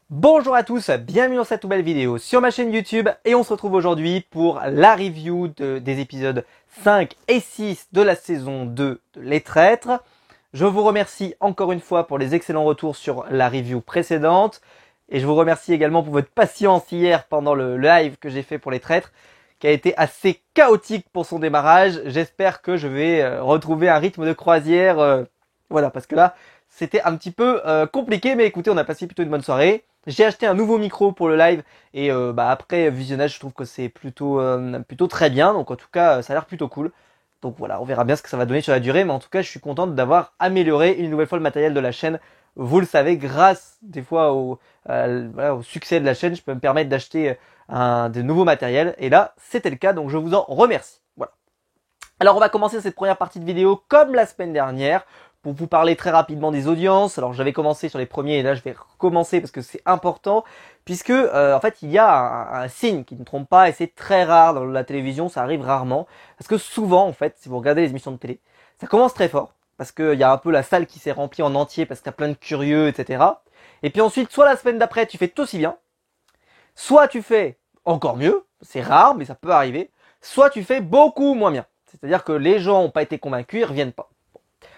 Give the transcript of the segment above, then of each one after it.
Bonjour à tous, bienvenue dans cette nouvelle vidéo sur ma chaîne YouTube et on se retrouve aujourd'hui pour la review des épisodes 5 et 6 de la saison 2 de Les Traîtres. Je vous remercie encore une fois pour les excellents retours sur la review précédente et je vous remercie également pour votre patience hier pendant le live que j'ai fait pour Les Traîtres qui a été assez chaotique pour son démarrage. J'espère que je vais retrouver un rythme de croisière, voilà, parce que là c'était un petit peu compliqué, mais écoutez, on a passé plutôt une bonne soirée. J'ai acheté un nouveau micro pour le live et après visionnage, je trouve que c'est plutôt très bien. Donc en tout cas, ça a l'air plutôt cool. Donc voilà, on verra bien ce que ça va donner sur la durée, mais en tout cas, je suis contente d'avoir amélioré une nouvelle fois le matériel de la chaîne. Vous le savez, grâce des fois au succès de la chaîne, je peux me permettre d'acheter de nouveaux matériels. Et là, c'était le cas, donc je vous en remercie. Voilà. Alors on va commencer cette première partie de vidéo comme la semaine dernière pour vous parler très rapidement des audiences. Alors j'avais commencé sur les premiers et là je vais recommencer parce que c'est important puisque en fait il y a un signe qui ne trompe pas et c'est très rare dans la télévision, ça arrive rarement parce que souvent en fait si vous regardez les émissions de télé, ça commence très fort parce qu'il y a un peu la salle qui s'est remplie en entier parce qu'il y a plein de curieux, etc. Et puis ensuite soit la semaine d'après tu fais tout aussi bien, soit tu fais encore mieux, c'est rare mais ça peut arriver, soit tu fais beaucoup moins bien. C'est-à-dire que les gens n'ont pas été convaincus, ils reviennent pas.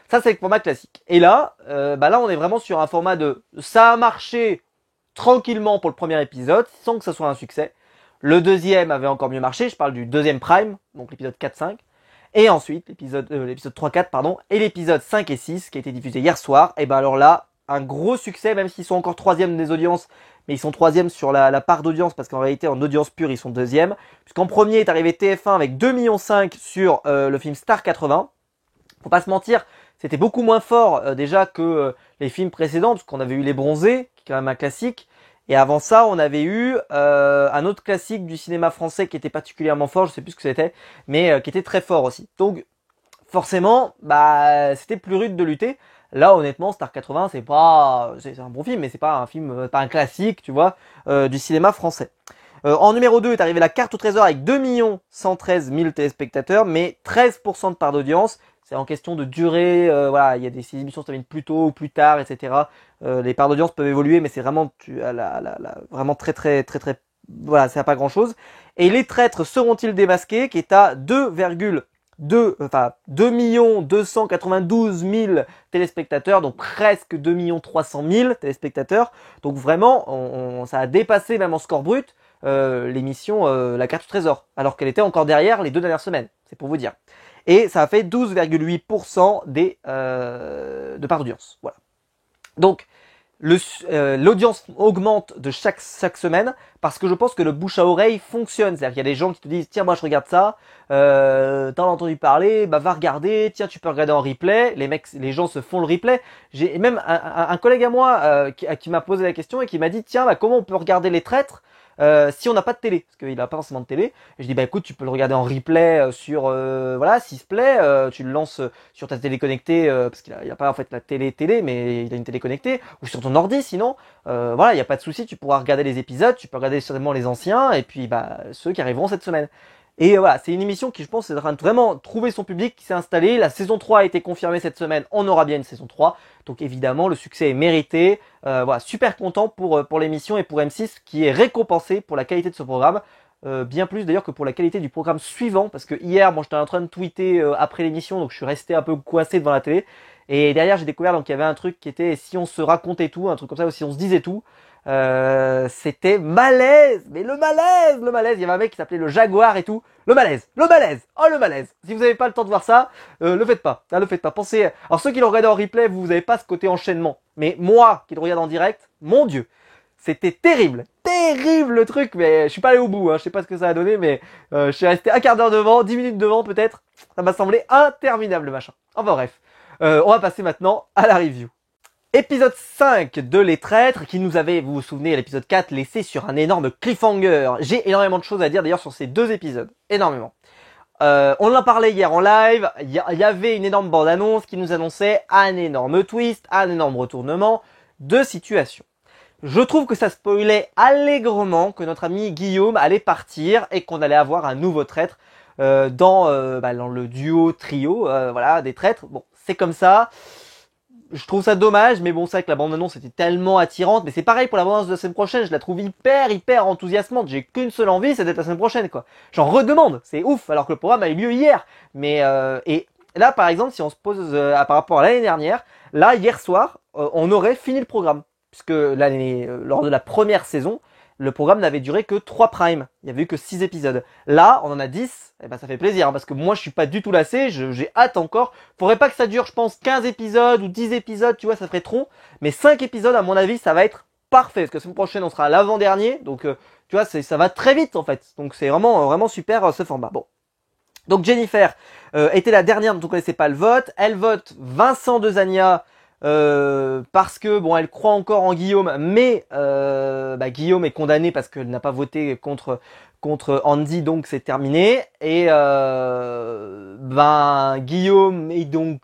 Ça, c'est le format classique. Et là, là, on est vraiment sur un format de ça a marché tranquillement pour le premier épisode, sans que ça soit un succès. Le deuxième avait encore mieux marché, je parle du deuxième prime, donc l'épisode 4-5. Et ensuite, l'épisode 3-4, pardon, et l'épisode 5 et 6, qui a été diffusé hier soir. Et ben alors là, un gros succès, même s'ils sont encore troisième des audiences, mais ils sont troisième sur la part d'audience, parce qu'en réalité, en audience pure, ils sont deuxième. Puisqu'en premier est arrivé TF1 avec 2,5 millions sur le film Star 80. Faut pas se mentir, c'était beaucoup moins fort déjà que les films précédents, parce qu'on avait eu Les Bronzés, qui est quand même un classique. Et avant ça, on avait eu un autre classique du cinéma français qui était particulièrement fort, je sais plus ce que c'était, mais qui était très fort aussi. Donc forcément, c'était plus rude de lutter. Là, honnêtement, Star 80, c'est un bon film, mais c'est pas un film, pas un classique, tu vois, du cinéma français. En numéro 2 est arrivé La Carte au Trésor avec 2 113 000 téléspectateurs, mais 13% de part d'audience. C'est en question de durée, voilà, il y a des émissions qui terminent plus tôt ou plus tard, etc. Les parts d'audience peuvent évoluer, mais c'est vraiment, vraiment très, voilà, c'est pas grand chose. Et Les Traîtres seront-ils démasqués, qui est à 2,2 292 000 téléspectateurs, donc presque 2 300 000 téléspectateurs. Donc vraiment, ça a dépassé même en score brut l'émission La Carte au Trésor, alors qu'elle était encore derrière les 2 dernières semaines. C'est pour vous dire. Et ça a fait 12,8% de part d'audience. Voilà. Donc l'audience augmente de chaque semaine parce que je pense que le bouche à oreille fonctionne. C'est-à-dire qu'il y a des gens qui te disent tiens moi je regarde ça, t'en as entendu parler, va regarder, tiens tu peux regarder en replay. Les gens se font le replay. J'ai même un collègue à moi qui m'a posé la question et qui m'a dit tiens comment on peut regarder Les Traîtres si on n'a pas de télé, parce qu'il n'a pas forcément de télé. Et je dis écoute tu peux le regarder en replay sur voilà Sisplay, tu le lances sur ta télé connectée parce qu'il a pas en fait la télé mais il a une télé connectée ou sur ton ordi sinon voilà il y a pas de souci, tu pourras regarder les épisodes, tu peux regarder certainement les anciens et puis ceux qui arriveront cette semaine. Et voilà, c'est une émission qui je pense est en train de vraiment trouver son public, qui s'est installé. La saison 3 a été confirmée cette semaine, on aura bien une saison 3. Donc évidemment, le succès est mérité. Voilà, super content pour l'émission et pour M6 qui est récompensé pour la qualité de ce programme. Bien plus d'ailleurs que pour la qualité du programme suivant. Parce que hier, moi j'étais en train de tweeter après l'émission, donc je suis resté un peu coincé devant la télé. Et derrière, j'ai découvert donc il y avait un truc qui était si on se racontait tout, un truc comme ça, ou si on se disait tout. C'était malaise, mais le malaise, il y avait un mec qui s'appelait le Jaguar et tout, le malaise, oh le malaise. Si vous n'avez pas le temps de voir ça, le faites pas, le faites pas. Pensez, alors ceux qui le regardent en replay, vous n'avez pas ce côté enchaînement, mais moi qui le regarde en direct, mon Dieu, c'était terrible le truc, mais je suis pas allé au bout, je sais pas ce que ça a donné, mais je suis resté un quart d'heure devant, 10 minutes devant peut-être, ça m'a semblé interminable le machin. Enfin bref, on va passer maintenant à la review. Épisode 5 de Les Traîtres qui nous avait, vous vous souvenez, à l'épisode 4, laissé sur un énorme cliffhanger. J'ai énormément de choses à dire d'ailleurs sur ces 2 épisodes. Énormément. On en parlait hier en live, il y avait une énorme bande-annonce qui nous annonçait un énorme twist, un énorme retournement de situation. Je trouve que ça spoilait allègrement que notre ami Guillaume allait partir et qu'on allait avoir un nouveau traître dans le duo trio voilà, des traîtres. Bon, c'est comme ça. je trouve ça dommage, mais bon, c'est vrai que la bande-annonce était tellement attirante, mais c'est pareil pour la bande-annonce de la semaine prochaine, je la trouve hyper enthousiasmante, j'ai qu'une seule envie, c'est d'être la semaine prochaine, quoi. J'en redemande, c'est ouf, alors que le programme a eu lieu hier. Mais, et là, par exemple, si on se pose par rapport à l'année dernière, là, hier soir, on aurait fini le programme. Puisque lors de la première saison, le programme n'avait duré que 3 primes. Il n'y avait eu que 6 épisodes. Là, on en a 10. Et ben, ça fait plaisir, hein, parce que moi, je suis pas du tout lassé. J'ai hâte encore. Faudrait pas que ça dure, je pense, 15 épisodes ou 10 épisodes, tu vois, ça ferait trop. Mais 5 épisodes, à mon avis, ça va être parfait. Parce que la semaine prochaine, on sera à l'avant-dernier. Donc, tu vois, ça va très vite, en fait. Donc, c'est vraiment super, ce format. Bon. Donc, Jennifer était la dernière dont on connaissait pas le vote. Elle vote Vincent Dezania. Parce que bon, elle croit encore en Guillaume, mais Guillaume est condamné parce qu'elle n'a pas voté contre Andy, donc c'est terminé. Et Guillaume est donc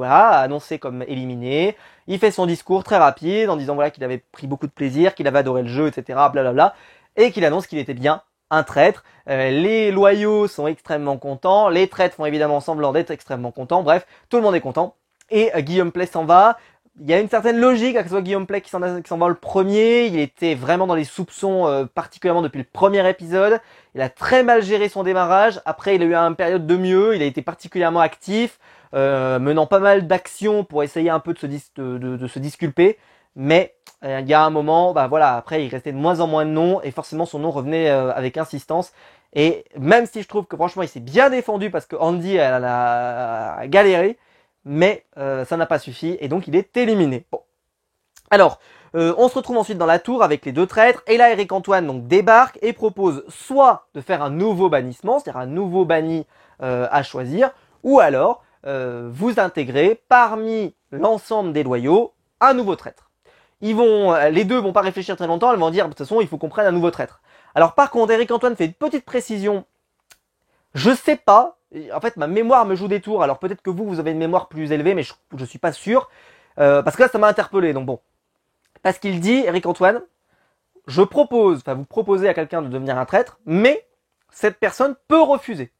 annoncé comme éliminé. Il fait son discours très rapide en disant voilà qu'il avait pris beaucoup de plaisir, qu'il avait adoré le jeu, etc. Blablabla, et qu'il annonce qu'il était bien un traître. Les loyaux sont extrêmement contents, les traîtres font évidemment semblant d'être extrêmement contents. Bref, tout le monde est content. Et Guillaume Play s'en va. Il y a une certaine logique à que ce soit Guillaume Play qui s'en va le premier. Il était vraiment dans les soupçons, particulièrement depuis le premier épisode. Il a très mal géré son démarrage. Après, il a eu une période de mieux. Il a été particulièrement actif, menant pas mal d'actions pour essayer un peu de se disculper. Mais il y a un moment, après, il restait de moins en moins de noms et forcément son nom revenait avec insistance. Et même si je trouve que franchement, il s'est bien défendu parce que Andy elle a galéré. Mais ça n'a pas suffi et donc il est éliminé. Bon. Alors, on se retrouve ensuite dans la tour avec les deux traîtres. Et là, Eric Antoine donc débarque et propose soit de faire un nouveau bannissement, c'est-à-dire un nouveau banni à choisir, ou alors vous intégrer parmi l'ensemble des loyaux un nouveau traître. Les deux vont pas réfléchir très longtemps, ils vont dire de toute façon il faut qu'on prenne un nouveau traître. Alors par contre, Eric Antoine fait une petite précision. Je sais pas. En fait, ma mémoire me joue des tours. Alors peut-être que vous avez une mémoire plus élevée, mais je suis pas sûr. Parce que là, ça m'a interpellé. Donc bon. Parce qu'il dit, Eric Antoine, vous proposez à quelqu'un de devenir un traître, mais cette personne peut refuser.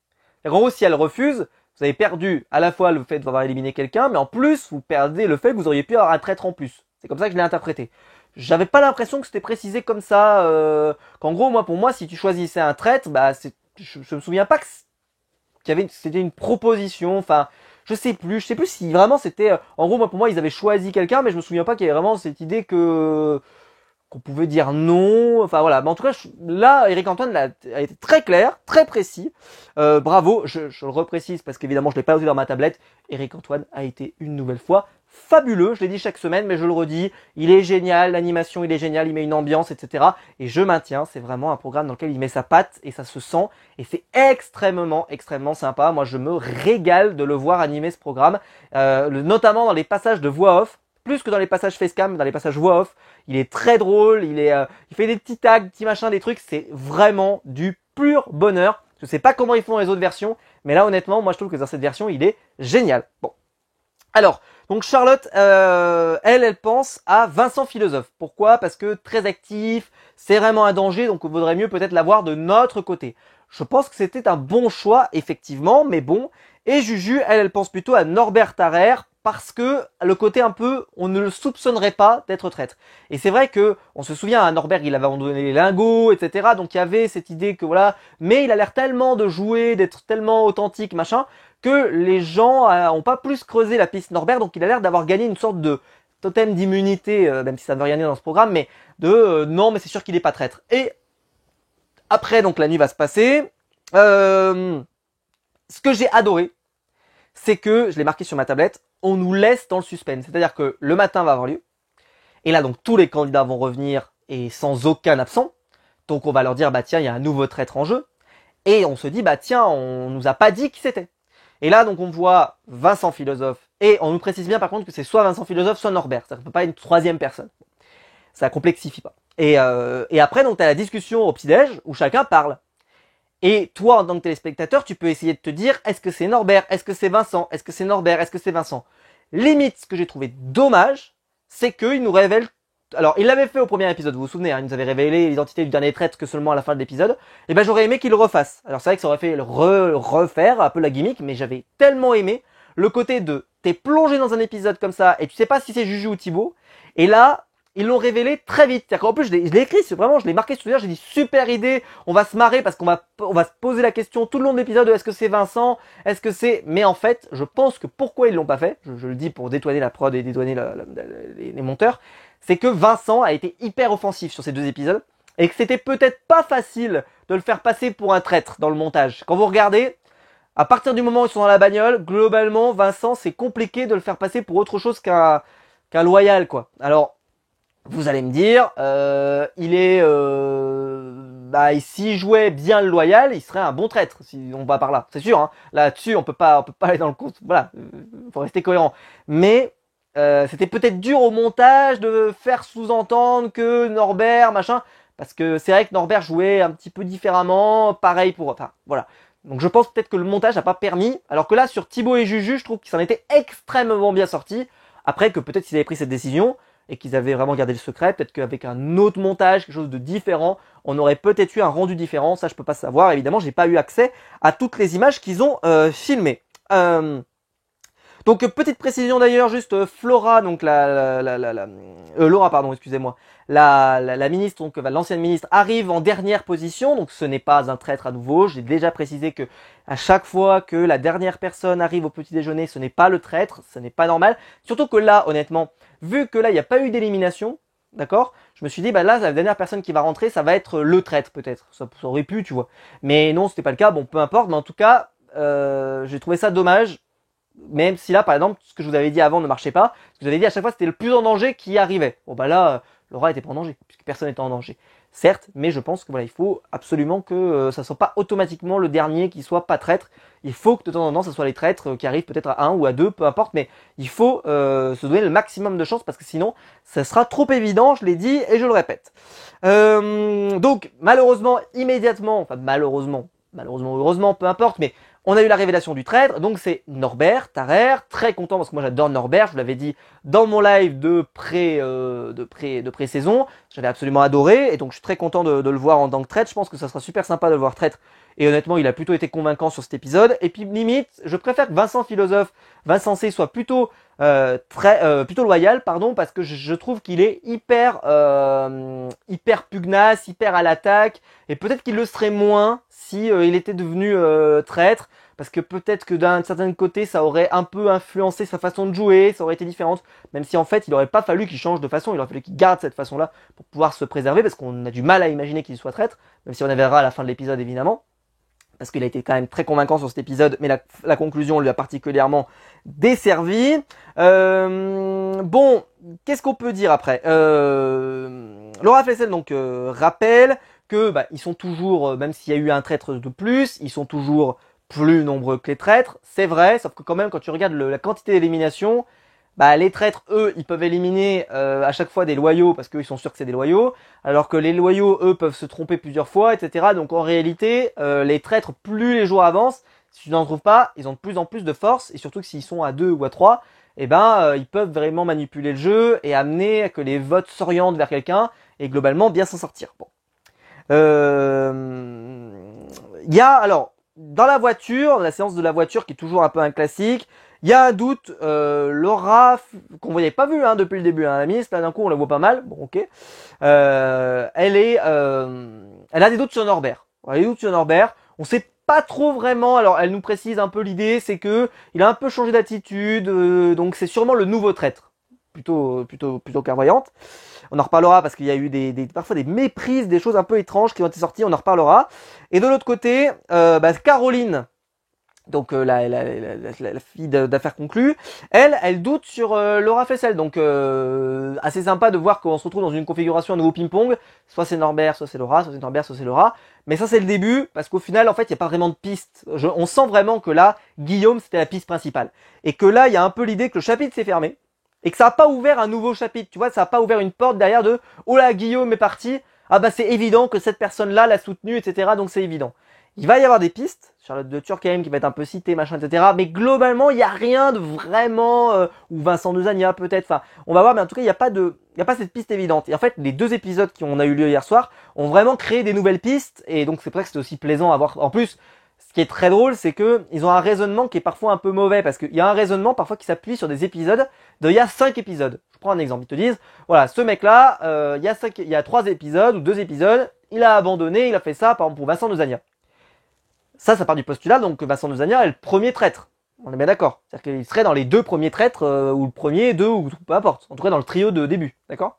En gros, si elle refuse, vous avez perdu à la fois le fait d'avoir éliminé quelqu'un, mais en plus, vous perdez le fait que vous auriez pu avoir un traître en plus. C'est comme ça que je l'ai interprété. J'avais pas l'impression que c'était précisé comme ça. Qu'en gros, pour moi, si tu choisissais un traître, je me souviens pas que c'était une proposition, enfin, je sais plus si vraiment c'était, en gros, pour moi, ils avaient choisi quelqu'un, mais je me souviens pas qu'il y avait vraiment cette idée qu'on pouvait dire non, enfin voilà. Mais en tout cas, là, Eric Antoine a été très clair, très précis. Bravo, je le reprécise parce qu'évidemment, je l'ai pas noté dans ma tablette. Eric Antoine a été une nouvelle fois fabuleux, je l'ai dit chaque semaine, mais je le redis, il est génial, l'animation il est génial, il met une ambiance, etc. Et je maintiens, c'est vraiment un programme dans lequel il met sa patte et ça se sent, et c'est extrêmement sympa. Moi je me régale de le voir animer ce programme, notamment dans les passages de voix off, plus que dans les passages facecam, dans les passages voix off. Il est très drôle, il fait des petits tags, petits machins, des trucs, c'est vraiment du pur bonheur. Je sais pas comment ils font dans les autres versions, mais là honnêtement, moi je trouve que dans cette version, il est génial. Bon. Alors, donc Charlotte, elle pense à Vincent Philosophe. Pourquoi? Parce que très actif, c'est vraiment un danger, donc il vaudrait mieux peut-être l'avoir de notre côté. Je pense que c'était un bon choix, effectivement, mais bon. Et Juju, elle pense plutôt à Norbert Tarrer, parce que le côté un peu, on ne le soupçonnerait pas d'être traître. Et c'est vrai que, on se souvient, à Norbert, il avait abandonné les lingots, etc. Donc il y avait cette idée que voilà, mais il a l'air tellement de jouer, d'être tellement authentique, machin, que les gens ont pas plus creusé la piste Norbert, donc il a l'air d'avoir gagné une sorte de totem d'immunité, même si ça ne veut rien dire dans ce programme, mais non, mais c'est sûr qu'il est pas traître. Et après, donc la nuit va se passer. Ce que j'ai adoré, c'est que, je l'ai marqué sur ma tablette, on nous laisse dans le suspense. C'est-à-dire que le matin va avoir lieu, et là donc tous les candidats vont revenir, et sans aucun absent. Donc on va leur dire, tiens, il y a un nouveau traître en jeu. Et on se dit, tiens, on nous a pas dit qui c'était. Et là, donc, on voit Vincent Philosophe, et on nous précise bien par contre que c'est soit Vincent Philosophe, soit Norbert. Ça ne peut pas être une troisième personne. Ça complexifie pas. Et après, donc, t'as la discussion au petit-déj où chacun parle. Et toi, en tant que téléspectateur, tu peux essayer de te dire, est-ce que c'est Norbert? Est-ce que c'est Vincent? Est-ce que c'est Norbert? Est-ce que c'est Vincent? Limite, ce que j'ai trouvé dommage, c'est qu'il nous révèle. Alors, il l'avait fait au premier épisode, vous vous souvenez, il nous avait révélé l'identité du dernier traître que seulement à la fin de l'épisode. Et j'aurais aimé qu'il le refasse. Alors, c'est vrai que ça aurait fait refaire un peu la gimmick, mais j'avais tellement aimé le côté de t'es plongé dans un épisode comme ça et tu sais pas si c'est Juju ou Thibaut. Et là, ils l'ont révélé très vite. C'est-à-dire qu'en plus, je l'ai écrit, c'est vraiment, je l'ai marqué sur Twitter, j'ai dit super idée, on va se marrer parce qu'on va se poser la question tout le long de l'épisode de est-ce que c'est Vincent, est-ce que c'est... Mais en fait, je pense que pourquoi ils l'ont pas fait, je le dis pour détourner la prod et détourner les monteurs, c'est que Vincent a été hyper offensif sur ces 2 épisodes et que c'était peut-être pas facile de le faire passer pour un traître dans le montage. Quand vous regardez, à partir du moment où ils sont dans la bagnole, globalement, Vincent, c'est compliqué de le faire passer pour autre chose qu'un loyal, quoi. Alors, vous allez me dire, s'il jouait bien le loyal, il serait un bon traître, si on va par là. C'est sûr, hein. Là-dessus, on peut pas aller dans le compte. Voilà, faut rester cohérent. Mais c'était peut-être dur au montage de faire sous-entendre que Norbert, machin, parce que c'est vrai que Norbert jouait un petit peu différemment. Pareil pour, enfin, voilà. Donc je pense peut-être que le montage n'a pas permis, alors que là sur Thibaut et Juju, je trouve qu'ils s'en étaient extrêmement bien sortis. Après que peut-être s'ils avaient pris cette décision et qu'ils avaient vraiment gardé le secret, peut-être qu'avec un autre montage, quelque chose de différent, on aurait peut-être eu un rendu différent. Ça je peux pas savoir. Évidemment, j'ai pas eu accès à toutes les images qu'ils ont filmées. Donc petite précision d'ailleurs, juste Flora, donc Laura, pardon, excusez-moi, la ministre, donc l'ancienne ministre, arrive en dernière position, donc ce n'est pas un traître à nouveau. J'ai déjà précisé que à chaque fois que la dernière personne arrive au petit déjeuner, ce n'est pas le traître, ce n'est pas normal. Surtout que là, honnêtement, vu que là il n'y a pas eu d'élimination, d'accord, je me suis dit bah là la dernière personne qui va rentrer, ça va être le traître peut-être. Ça aurait pu, tu vois. Mais non, c'était pas le cas. Bon, peu importe. Mais en tout cas, j'ai trouvé ça dommage. Même si là, par exemple, ce que je vous avais dit avant ne marchait pas, ce que je vous avais dit à chaque fois, c'était le plus en danger qui arrivait. Bon bah là, Laura était pas en danger, puisque personne n'était en danger. Certes, mais je pense que voilà, il faut absolument que ça soit pas automatiquement le dernier qui soit pas traître. Il faut que de temps en temps, ça soit les traîtres qui arrivent peut-être à 1 ou à 2, peu importe, mais il faut se donner le maximum de chances parce que sinon, ça sera trop évident, je l'ai dit et je le répète. Donc, malheureusement, immédiatement, enfin malheureusement, heureusement, peu importe, mais on a eu la révélation du traître, donc c'est Norbert Tarrer, très content parce que moi j'adore Norbert, je vous l'avais dit dans mon live de pré-saison, j'avais absolument adoré, et donc je suis très content de le voir en tant que traître, je pense que ça sera super sympa de le voir traître, et honnêtement il a plutôt été convaincant sur cet épisode, et puis limite, je préfère que Vincent C soit plutôt plutôt loyal, pardon, parce que je trouve qu'il est hyper pugnace, hyper à l'attaque, et peut-être qu'il le serait moins si il était devenu traître, parce que peut-être que d'un certain côté ça aurait un peu influencé sa façon de jouer, ça aurait été différente, même si en fait il aurait pas fallu qu'il change de façon, il aurait fallu qu'il garde cette façon-là pour pouvoir se préserver, parce qu'on a du mal à imaginer qu'il soit traître, même si on verra à la fin de l'épisode évidemment. Parce qu'il a été quand même très convaincant sur cet épisode, mais la conclusion lui a particulièrement desservi. Bon, qu'est-ce qu'on peut dire après Laura Flessel donc rappelle que ils sont toujours, même s'il y a eu un traître de plus, ils sont toujours plus nombreux que les traîtres. C'est vrai, sauf que quand même quand tu regardes la quantité d'élimination, les traîtres, eux, ils peuvent éliminer à chaque fois des loyaux parce qu'ils sont sûrs que c'est des loyaux, alors que les loyaux, eux, peuvent se tromper plusieurs fois, etc. Donc en réalité, les traîtres, plus les jours avancent, si tu n'en trouves pas, ils ont de plus en plus de force, et surtout que s'ils sont à 2 ou à 3, ils peuvent vraiment manipuler le jeu et amener à que les votes s'orientent vers quelqu'un et globalement bien s'en sortir. Bon. Il y a, alors, dans la voiture, la séance de la voiture qui est toujours un peu un classique, il y a un doute, Laura, qu'on voyait pas vu depuis le début, la ministre, là d'un coup on la voit pas mal, bon ok, elle a des doutes sur Norbert. Elle a des doutes sur Norbert, on sait pas trop vraiment, alors elle nous précise un peu l'idée, c'est que il a un peu changé d'attitude, donc c'est sûrement le nouveau traître, plutôt clairvoyante. On en reparlera parce qu'il y a eu parfois des méprises, des choses un peu étranges qui ont été sorties, on en reparlera. Et de l'autre côté, Caroline, donc la fille d'affaires conclues, elle doute sur Laura Flessel. Donc assez sympa de voir qu'on se retrouve dans une configuration à nouveau ping-pong. Soit c'est Norbert, soit c'est Laura, soit c'est Norbert, soit c'est Laura. Mais ça c'est le début, parce qu'au final en fait il n'y a pas vraiment de piste. On sent vraiment que là, Guillaume c'était la piste principale. Et que là il y a un peu l'idée que le chapitre s'est fermé. Et que ça n'a pas ouvert un nouveau chapitre. Tu vois, ça n'a pas ouvert une porte derrière de « Oh là, Guillaume est parti. Ah c'est évident que cette personne-là l'a soutenu, etc. Donc c'est évident. » Il va y avoir des pistes, Charlotte de Turckheim qui va être un peu citée, machin, etc. Mais globalement, il n'y a rien de vraiment... ou Vincent de Zania peut-être, enfin, on va voir, mais en tout cas, il n'y a pas cette piste évidente. Et en fait, les 2 épisodes qui ont eu lieu hier soir ont vraiment créé des nouvelles pistes, et donc c'est pour ça que c'était aussi plaisant à voir. En plus, ce qui est très drôle, c'est que ils ont un raisonnement qui est parfois un peu mauvais, parce qu'il y a un raisonnement parfois qui s'appuie sur des épisodes il y a 5 épisodes. Je prends un exemple, ils te disent, voilà, ce mec-là, il y a 3 épisodes ou 2 épisodes, il a abandonné, il a fait ça, par exemple pour Vincent Nozania. Ça part du postulat, donc Vincent Nozania est le premier traître. On est bien d'accord. C'est-à-dire qu'il serait dans les 2 premiers traîtres, ou le premier, 2, ou peu importe. En tout cas dans le trio de début, d'accord?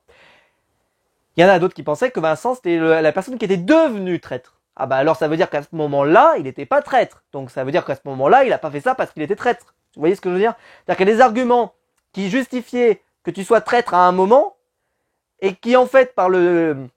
Il y en a d'autres qui pensaient que Vincent c'était la personne qui était devenue traître. Ah bah alors ça veut dire qu'à ce moment-là, il n'était pas traître. Donc ça veut dire qu'à ce moment-là, il a pas fait ça parce qu'il était traître. Vous voyez ce que je veux dire? C'est-à-dire qu'il y a des arguments qui justifiaient que tu sois traître à un moment, et qui en fait, par le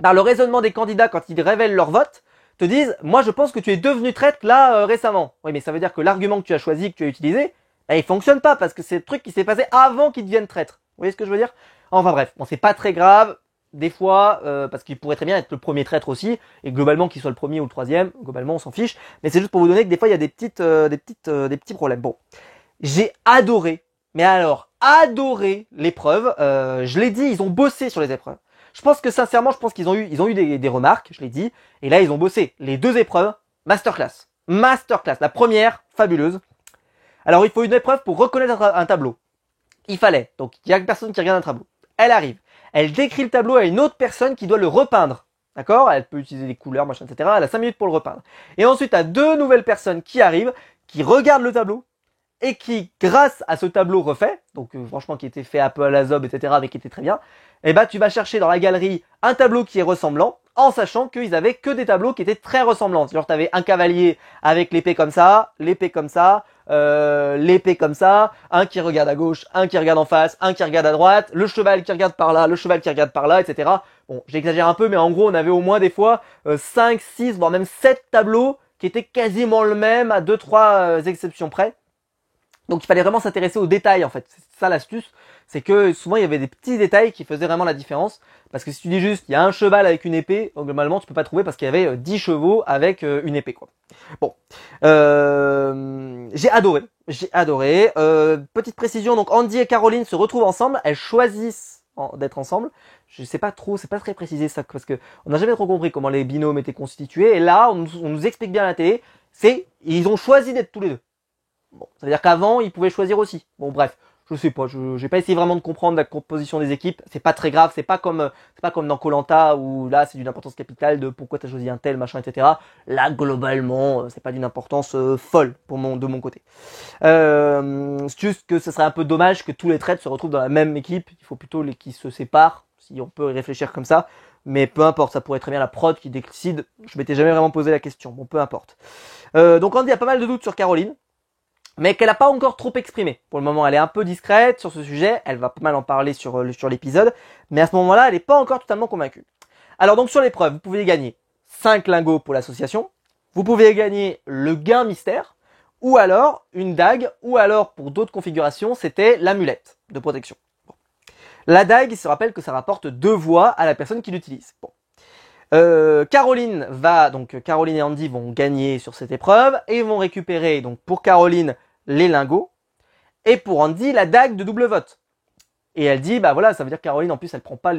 raisonnement des candidats quand ils révèlent leur vote, te disent, moi je pense que tu es devenu traître là récemment. Oui mais ça veut dire que l'argument que tu as choisi, que tu as utilisé, il fonctionne pas parce que c'est le truc qui s'est passé avant qu'il devienne traître. Vous voyez ce que je veux dire? Enfin bref, bon c'est pas très grave. Des fois, parce qu'il pourrait très bien être le premier traître aussi, et globalement qu'il soit le premier ou le troisième, globalement on s'en fiche, mais c'est juste pour vous donner que des fois il y a des petits problèmes. Bon, j'ai adoré, mais alors adoré l'épreuve. Je l'ai dit, ils ont bossé sur les épreuves. Je pense que sincèrement, qu'ils ont eu des remarques, je l'ai dit, et là ils ont bossé. Les 2 épreuves, masterclass. Masterclass. La première, fabuleuse. Alors il faut une épreuve pour reconnaître un tableau. Il fallait, donc il y a une personne qui regarde un tableau. Elle arrive. Elle décrit le tableau à une autre personne qui doit le repeindre. D'accord? Elle peut utiliser des couleurs, machin, etc. Elle a 5 minutes pour le repeindre. Et ensuite, tu as 2 nouvelles personnes qui arrivent, qui regardent le tableau, et qui, grâce à ce tableau refait, donc franchement qui était fait un peu à la zob, etc., mais qui était très bien, et bah tu vas chercher dans la galerie un tableau qui est ressemblant, en sachant qu'ils avaient que des tableaux qui étaient très ressemblants. Genre t'avais un cavalier avec l'épée comme ça, l'épée comme ça, l'épée comme ça, un qui regarde à gauche, un qui regarde en face, un qui regarde à droite, le cheval qui regarde par là, le cheval qui regarde par là, etc. Bon, j'exagère un peu, mais en gros on avait au moins des fois 5, 6, voire même 7 tableaux qui étaient quasiment le même à 2-3 exceptions près. Donc il fallait vraiment s'intéresser aux détails en fait. C'est ça l'astuce, c'est que souvent il y avait des petits détails qui faisaient vraiment la différence. Parce que si tu dis juste il y a un cheval avec une épée, globalement tu peux pas trouver parce qu'il y avait 10 chevaux avec une épée quoi. Bon, j'ai adoré. Petite précision, donc Andy et Caroline se retrouvent ensemble, elles choisissent d'être ensemble. Je sais pas trop, c'est pas très précisé ça parce que on n'a jamais trop compris comment les binômes étaient constitués. Et là on nous explique bien à la télé, ils ont choisi d'être tous les deux. Bon, ça veut dire qu'avant, ils pouvaient choisir aussi. Bon, bref, je sais pas, j'ai pas essayé vraiment de comprendre la composition des équipes. C'est pas très grave, c'est pas comme dans Koh-Lanta où là, c'est d'une importance capitale de pourquoi t'as choisi un tel, machin, etc. Là, globalement, c'est pas d'une importance folle de mon côté. C'est juste que ce serait un peu dommage que tous les trades se retrouvent dans la même équipe. Il faut plutôt qu'ils se séparent, si on peut y réfléchir comme ça. Mais peu importe, ça pourrait être très bien la prod qui décide. Je m'étais jamais vraiment posé la question. Bon, peu importe. Donc Andy a pas mal de doutes sur Caroline, mais qu'elle n'a pas encore trop exprimé. Pour le moment, elle est un peu discrète sur ce sujet, elle va pas mal en parler sur l'épisode, mais à ce moment-là, elle n'est pas encore totalement convaincue. Alors donc sur l'épreuve, vous pouvez gagner 5 lingots pour l'association, vous pouvez gagner le gain mystère, ou alors une dague, ou alors pour d'autres configurations, c'était l'amulette de protection. Bon. La dague, il se rappelle que ça rapporte 2 voix à la personne qui l'utilise. Bon. Caroline et Andy vont gagner sur cette épreuve et vont récupérer donc pour Caroline les lingots et pour Andy la dague de double vote. Et elle dit bah voilà, ça veut dire que Caroline en plus elle prend pas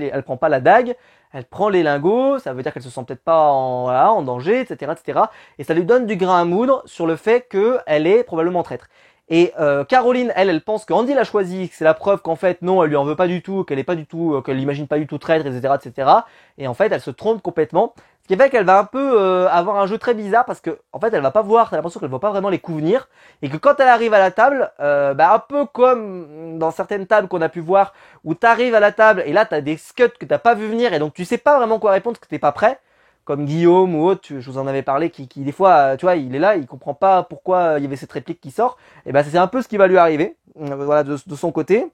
la dague, elle prend les lingots, ça veut dire qu'elle se sent peut-être pas en danger, etc., etc. Et ça lui donne du grain à moudre sur le fait qu'elle est probablement traître. Et Caroline, elle pense que Andy l'a choisi, que c'est la preuve qu'en fait non, elle lui en veut pas du tout, qu'elle l'imagine pas du tout traître, etc., etc. Et en fait, elle se trompe complètement. Ce qui fait qu'elle va un peu avoir un jeu très bizarre parce que en fait, elle va pas voir, t'as l'impression qu'elle voit pas vraiment les coups venir, et que quand elle arrive à la table, un peu comme dans certaines tables qu'on a pu voir, où t'arrives à la table et là t'as des scuds que t'as pas vu venir et donc tu sais pas vraiment quoi répondre parce que t'es pas prêt. Comme Guillaume ou autre, je vous en avais parlé, qui des fois, tu vois, il est là, il comprend pas pourquoi il y avait cette réplique qui sort. Et ben c'est un peu ce qui va lui arriver, voilà, de son côté.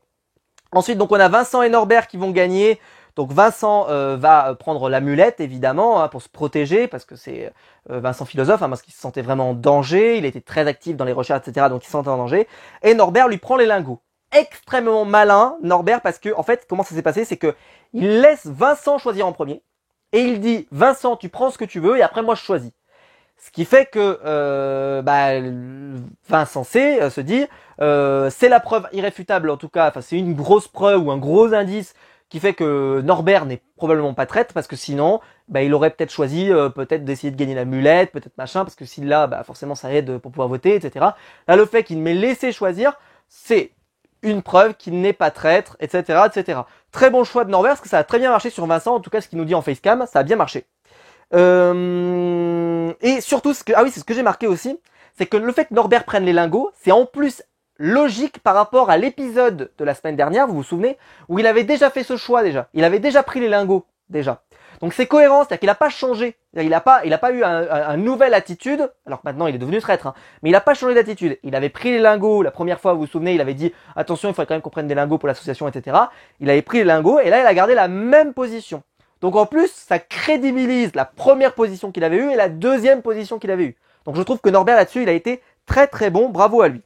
Ensuite, donc on a Vincent et Norbert qui vont gagner. Donc Vincent va prendre l'amulette évidemment pour se protéger parce que c'est Vincent philosophe, parce qu'il se sentait vraiment en danger. Il était très actif dans les recherches, etc. Donc il se sentait en danger. Et Norbert lui prend les lingots. Extrêmement malin Norbert parce que en fait comment ça s'est passé, c'est que il laisse Vincent choisir en premier. Et il dit, Vincent, tu prends ce que tu veux et après moi je choisis. Ce qui fait que Vincent se dit, c'est la preuve irréfutable en tout cas, enfin c'est une grosse preuve ou un gros indice qui fait que Norbert n'est probablement pas traître, parce que sinon, bah, il aurait peut-être choisi peut-être d'essayer de gagner la mulette, peut-être machin, parce que s'il l'a, bah, forcément ça aide pour pouvoir voter, etc. Là, le fait qu'il m'ait laissé choisir, c'est une preuve qu'il n'est pas traître, etc., etc. Très bon choix de Norbert, parce que ça a très bien marché sur Vincent, en tout cas ce qu'il nous dit en facecam, ça a bien marché. Et surtout, ah oui, c'est ce que j'ai marqué aussi, c'est que le fait que Norbert prenne les lingots, c'est en plus logique par rapport à l'épisode de la semaine dernière, vous vous souvenez, où il avait déjà fait ce choix déjà. Il avait déjà pris les lingots, déjà. Donc c'est cohérent, c'est-à-dire qu'il n'a pas changé. Il n'a pas eu un nouvelle attitude, alors que maintenant il est devenu traître, hein, mais il n'a pas changé d'attitude. Il avait pris les lingots la première fois, vous vous souvenez, il avait dit attention, il faudrait quand même qu'on prenne des lingots pour l'association, etc. Il avait pris les lingots et là il a gardé la même position. Donc en plus, ça crédibilise la première position qu'il avait eue et la deuxième position qu'il avait eue. Donc je trouve que Norbert là-dessus, il a été très très bon, bravo à lui.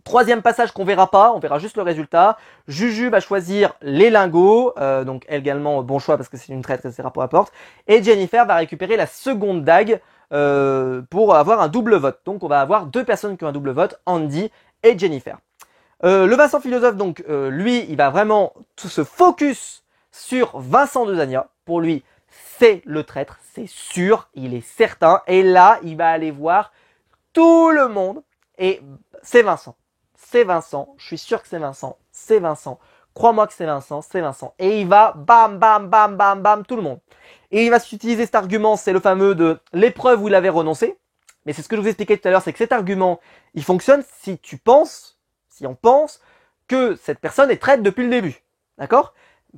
Troisième passage qu'on verra pas, on verra juste le résultat. Juju va choisir les lingots, donc également bon choix parce que c'est une traître, etc. peu importe. Et Jennifer va récupérer la seconde dague pour avoir un double vote. Donc on va avoir deux personnes qui ont un double vote, Andy et Jennifer. Le Vincent philosophe, donc lui, il va vraiment tout se focus sur Vincent de Zania. Pour lui, c'est le traître, c'est sûr, il est certain. Et là, il va aller voir tout le monde et c'est Vincent. C'est Vincent, je suis sûr que c'est Vincent, c'est Vincent. Crois-moi que c'est Vincent, c'est Vincent. Et il va bam, bam, bam, bam, bam, tout le monde. Et il va s'utiliser cet argument, c'est le fameux de l'épreuve où il avait renoncé. Mais c'est ce que je vous expliquais tout à l'heure, c'est que cet argument, il fonctionne si on pense que cette personne est traître depuis le début. D'accord?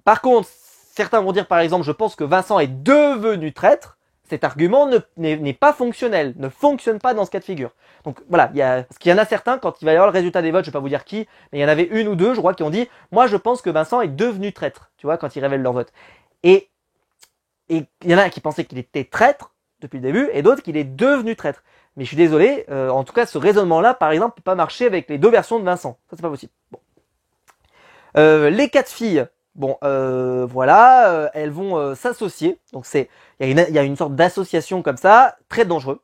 Par contre, certains vont dire par exemple, je pense que Vincent est devenu traître. Cet argument n'est pas fonctionnel, ne fonctionne pas dans ce cas de figure. Donc voilà, parce qu'il y en a certains, quand il va y avoir le résultat des votes, je vais pas vous dire qui, mais il y en avait une ou deux, je crois, qui ont dit « Moi, je pense que Vincent est devenu traître », tu vois, quand ils révèlent leur vote. Et il y en a qui pensaient qu'il était traître depuis le début, et d'autres qu'il est devenu traître. Mais je suis désolé, en tout cas, ce raisonnement-là, par exemple, peut pas marcher avec les deux versions de Vincent. Ça, c'est pas possible. Bon. Les quatre filles, bon, voilà, elles vont s'associer. Donc il y a une sorte d'association comme ça, très dangereux.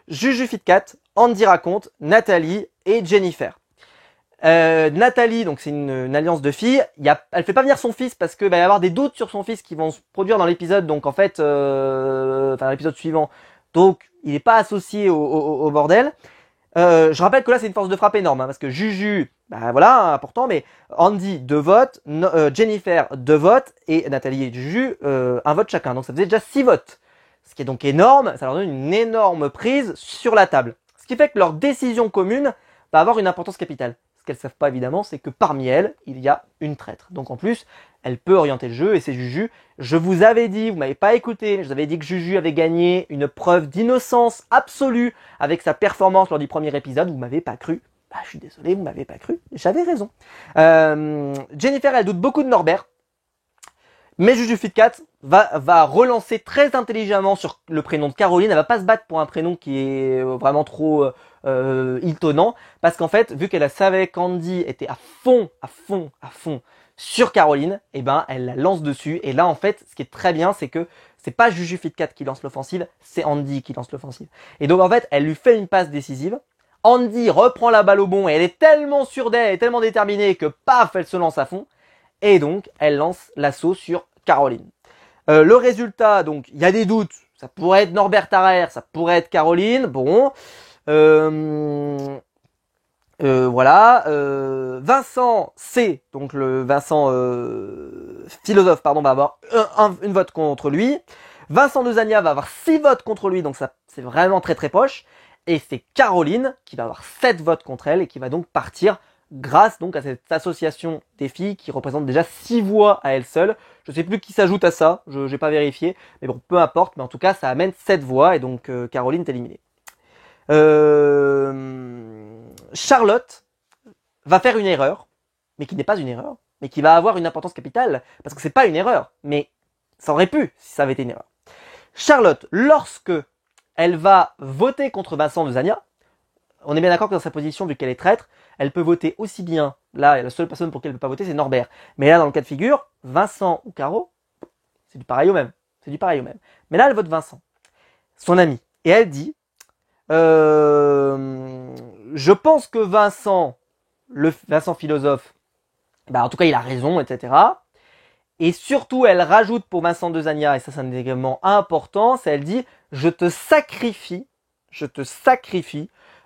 Juju Fitcat, Andy Raconte, Nathalie et Jennifer. Nathalie, donc c'est une alliance de filles. Elle fait pas venir son fils parce que va y avoir des doutes sur son fils qui vont se produire dans l'épisode. Donc en fait, dans l'épisode suivant. Donc il n'est pas associé au bordel. Je rappelle que là c'est une force de frappe énorme, hein, parce que Juju, bah voilà, important, mais Andy 2 votes, Jennifer 2 votes et Nathalie et Juju 1 vote chacun. Donc ça faisait déjà 6 votes. Ce qui est donc énorme, ça leur donne une énorme prise sur la table. Ce qui fait que leur décision commune va avoir une importance capitale. Ce qu'elles ne savent pas évidemment, c'est que parmi elles, il y a une traître. Donc en plus, elle peut orienter le jeu et c'est Juju. Je vous avais dit, vous m'avez pas écouté, je vous avais dit que Juju avait gagné une preuve d'innocence absolue avec sa performance lors du premier épisode. Vous m'avez pas cru. Bah, je suis désolé, vous m'avez pas cru. J'avais raison. Jennifer, elle doute beaucoup de Norbert. Mais Juju Fitcat va relancer très intelligemment sur le prénom de Caroline. Elle va pas se battre pour un prénom qui est vraiment trop étonnant. Parce qu'en fait, vu qu'elle savait qu'Andy était à fond sur Caroline, et ben elle la lance dessus. Et là, en fait, ce qui est très bien, c'est que c'est pas Juju Fitcat qui lance l'offensive, c'est Andy qui lance l'offensive. Et donc en fait, elle lui fait une passe décisive. Andy reprend la balle au bon et elle est tellement sûre d'elle, elle est tellement déterminée que paf, elle se lance à fond. Et donc, elle lance l'assaut sur Caroline. Le résultat, donc, il y a des doutes. Ça pourrait être Norbert Tarrer, ça pourrait être Caroline. Bon. Voilà. Vincent C, donc le Vincent philosophe, pardon, va avoir une vote contre lui. Vincent de Zania va avoir 6 votes contre lui, donc ça c'est vraiment très très proche. Et c'est Caroline qui va avoir 7 votes contre elle et qui va donc partir grâce donc à cette association des filles qui représente déjà 6 voix à elle seule. Je sais plus qui s'ajoute à ça, je n'ai pas vérifié, mais bon, peu importe, mais en tout cas ça amène 7 voix et donc Caroline est éliminée. Charlotte va faire une erreur, mais qui n'est pas une erreur, mais qui va avoir une importance capitale, parce que c'est pas une erreur, mais ça aurait pu si ça avait été une erreur. Charlotte, lorsque elle va voter contre Vincent de Zania, on est bien d'accord que dans sa position, vu qu'elle est traître, elle peut voter aussi bien, là, la seule personne pour qui elle ne peut pas voter, c'est Norbert. Mais là, dans le cas de figure, Vincent ou Caro, c'est du pareil au même. C'est du pareil au même. Mais là, elle vote Vincent, son ami. Et elle dit, je pense que Vincent, le Vincent philosophe, bah, en tout cas, il a raison, etc. Et surtout, elle rajoute pour Vincent de Zania, et ça c'est un élément important, c'est elle dit « je te sacrifie ».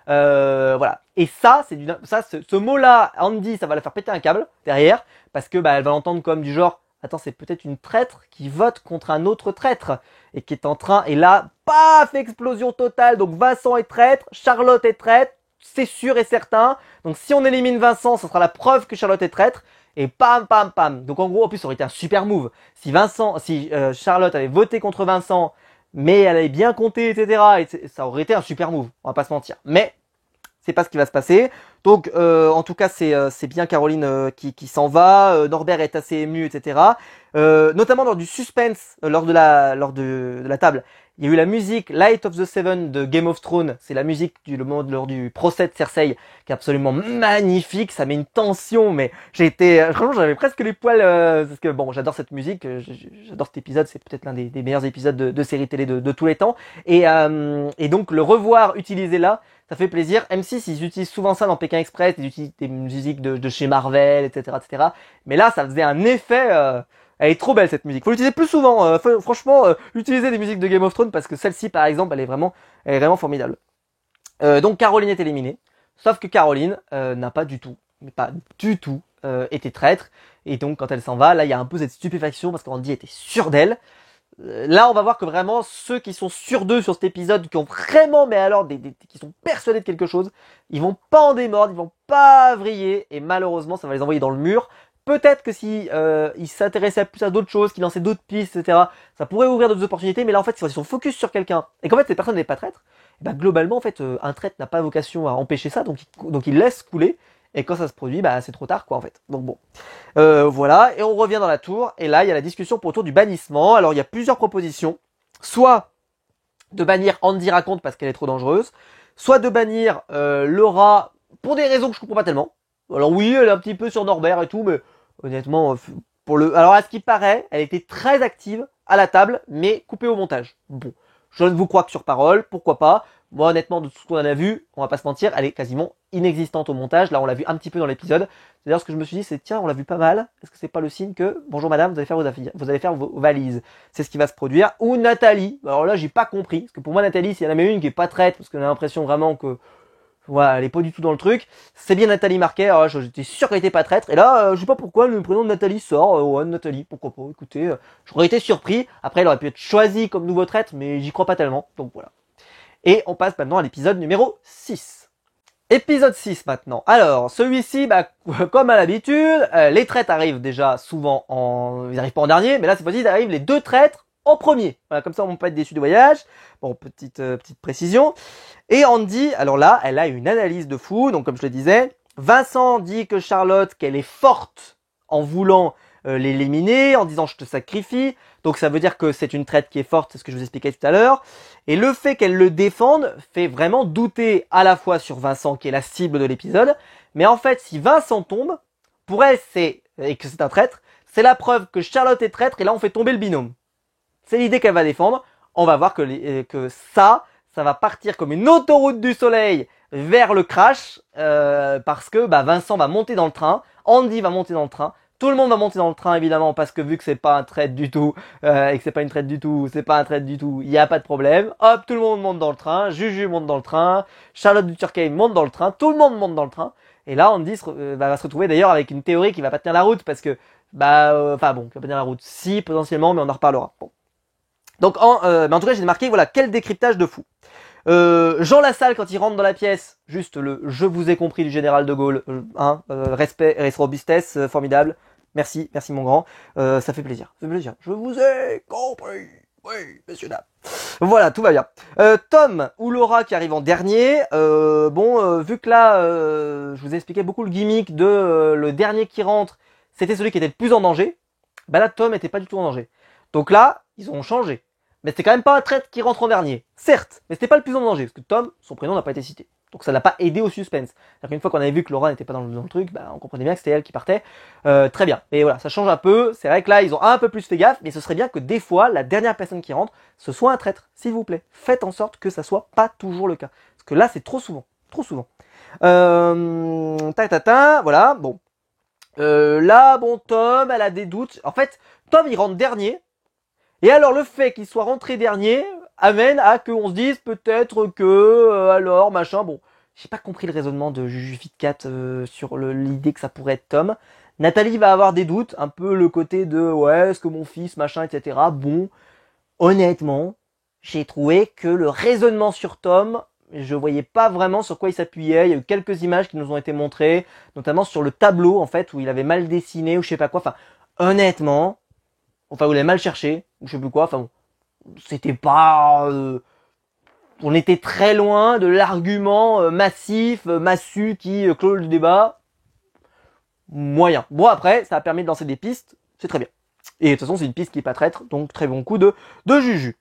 Voilà. Et ça, ce mot-là, Andy, ça va la faire péter un câble derrière, parce que elle va l'entendre comme du genre, attends, c'est peut-être une traître qui vote contre un autre traître et qui est en train. Et là, paf, explosion totale. Donc Vincent est traître, Charlotte est traître, c'est sûr et certain. Donc si on élimine Vincent, ce sera la preuve que Charlotte est traître. Et pam, pam, pam. Donc en gros, en plus, ça aurait été un super move. Si Charlotte avait voté contre Vincent, mais elle avait bien compté, etc. Et ça aurait été un super move. On va pas se mentir. Mais c'est pas ce qui va se passer. Donc, en tout cas, c'est bien Caroline qui s'en va. Norbert est assez ému, etc. Notamment lors du suspense, lors de la table. Il y a eu la musique Light of the Seven de Game of Thrones. C'est la musique lors du procès de Cersei, qui est absolument magnifique. Ça met une tension, mais franchement, j'avais presque les poils, parce que bon, j'adore cette musique, j'adore cet épisode. C'est peut-être l'un des meilleurs épisodes de série télé de tous les temps. Et donc, le revoir utilisé là, ça fait plaisir. M6, ils utilisent souvent ça dans Pékin Express, ils utilisent des musiques de chez Marvel, etc., etc. Mais là, ça faisait un effet. Elle est trop belle cette musique. Faut l'utiliser plus souvent. Franchement, utiliser des musiques de Game of Thrones parce que celle-ci, par exemple, elle est vraiment formidable. Donc Caroline est éliminée. Sauf que Caroline n'a pas du tout, mais pas du tout, été traître. Et donc quand elle s'en va, là, il y a un peu cette stupéfaction parce qu'Andy était sûr d'elle. Là, on va voir que vraiment ceux qui sont sûrs d'eux sur cet épisode, qui ont vraiment, mais alors, qui sont persuadés de quelque chose, ils vont pas en démordre, ils vont pas vriller, et malheureusement, ça va les envoyer dans le mur. Peut-être que si ils s'intéressaient plus à d'autres choses, qu'ils lançaient d'autres pistes, etc., ça pourrait ouvrir d'autres opportunités. Mais là, en fait, ils sont focus sur quelqu'un, et qu'en fait, cette personne n'est pas traître. Et ben, globalement, en fait, un traître n'a pas vocation à empêcher ça, donc il laisse couler. Et quand ça se produit, c'est trop tard, quoi, en fait. Donc bon. Voilà. Et on revient dans la tour. Et là, il y a la discussion autour du bannissement. Alors, il y a plusieurs propositions. Soit de bannir Andy Raconte parce qu'elle est trop dangereuse. Soit de bannir Laura pour des raisons que je comprends pas tellement. Alors oui, elle est un petit peu sur Norbert et tout, mais honnêtement, alors à ce qui paraît, elle était très active à la table, mais coupée au montage. Bon. Je ne vous crois que sur parole, pourquoi pas. Moi, honnêtement, de tout ce qu'on en a vu, on va pas se mentir, elle est quasiment inexistante au montage. Là, on l'a vu un petit peu dans l'épisode. C'est d'ailleurs ce que je me suis dit, c'est tiens, on l'a vu pas mal. Est-ce que c'est pas le signe que bonjour madame, vous allez faire vos valises. C'est ce qui va se produire. Ou Nathalie. Alors là, j'ai pas compris, parce que pour moi, Nathalie, s'il y en a même une qui est pas traite, parce qu'on a l'impression vraiment que voilà, elle est pas du tout dans le truc. C'est bien Nathalie Marquet. Alors là, j'étais sûr qu'elle était pas traître. Et là, je sais pas pourquoi le prénom de Nathalie sort. Ouais, Nathalie, pourquoi pas. Écoutez, j'aurais été surpris. Après, elle aurait pu être choisie comme nouveau traître, mais j'y crois pas tellement. Donc voilà. Et on passe maintenant à l'épisode numéro 6. Épisode 6 maintenant. Alors, celui-ci, comme à l'habitude, les traîtres arrivent déjà souvent ils arrivent pas en dernier, mais là, cette fois-ci, ils arrivent les deux traîtres en premier. Voilà, comme ça, on ne peut pas être déçu du voyage. Bon, petite précision. Et Andy, alors là, elle a une analyse de fou. Donc, comme je le disais, Vincent dit que Charlotte, qu'elle est forte en voulant l'éliminer, en disant je te sacrifie. Donc ça veut dire que c'est une traite qui est forte, c'est ce que je vous expliquais tout à l'heure. Et le fait qu'elle le défende fait vraiment douter à la fois sur Vincent, qui est la cible de l'épisode. Mais en fait, si Vincent tombe, pour elle, et que c'est un traître, c'est la preuve que Charlotte est traître, et là on fait tomber le binôme. C'est l'idée qu'elle va défendre. On va voir que ça va partir comme une autoroute du soleil vers le crash, parce que Vincent va monter dans le train, Andy va monter dans le train, tout le monde va monter dans le train évidemment, parce que vu que c'est pas un traître du tout, et que c'est pas une traître du tout, il y a pas de problème. Hop, tout le monde monte dans le train, Juju monte dans le train, Charlotte du Turquie monte dans le train, tout le monde monte dans le train. Et là, Andy va se retrouver d'ailleurs avec une théorie qui va pas tenir la route, parce que qui va pas tenir la route, si potentiellement, mais on en reparlera. Bon. Donc mais en tout cas, j'ai marqué, voilà, quel décryptage de fou. Jean Lassalle, quand il rentre dans la pièce, juste le je vous ai compris du général de Gaulle, respect et robustesse, formidable. Merci mon grand. Ça fait plaisir. Je vous ai compris. Oui, messieurs dames. Voilà, tout va bien. Tom ou Laura qui arrive en dernier. Vu que là, je vous ai expliqué beaucoup le gimmick de le dernier qui rentre, c'était celui qui était le plus en danger. Là, Tom était pas du tout en danger. Donc là, ils ont changé. Mais c'était quand même pas un traître qui rentre en dernier. Certes, mais c'était pas le plus en danger, parce que Tom, son prénom n'a pas été cité. Donc ça n'a pas aidé au suspense. C'est-à-dire qu'une fois qu'on avait vu que Laura n'était pas dans le truc, on comprenait bien que c'était elle qui partait. Très bien. Et voilà, ça change un peu. C'est vrai que là, ils ont un peu plus fait gaffe, mais ce serait bien que des fois, la dernière personne qui rentre, ce soit un traître. S'il vous plaît. Faites en sorte que ça soit pas toujours le cas. Parce que là, c'est trop souvent. Trop souvent. Voilà, bon. Tom, elle a des doutes. En fait, Tom, il rentre dernier. Et alors, le fait qu'il soit rentré dernier amène à qu'on se dise peut-être que, alors, machin, bon. J'ai pas compris le raisonnement de Juju Fitcat sur l'idée que ça pourrait être Tom. Nathalie va avoir des doutes, un peu le côté de, ouais, est-ce que mon fils, machin, etc. Bon, honnêtement, j'ai trouvé que le raisonnement sur Tom, je voyais pas vraiment sur quoi il s'appuyait. Il y a eu quelques images qui nous ont été montrées, notamment sur le tableau, en fait, où il avait mal dessiné ou je sais pas quoi. Enfin, honnêtement, enfin, où il avait mal cherché, ou je sais plus quoi. Enfin, bon, c'était pas... on était très loin de l'argument massif, massu qui clôt le débat. Moyen. Bon, après, ça a permis de lancer des pistes, c'est très bien. Et de toute façon, c'est une piste qui est pas traître, donc très bon coup de Juju.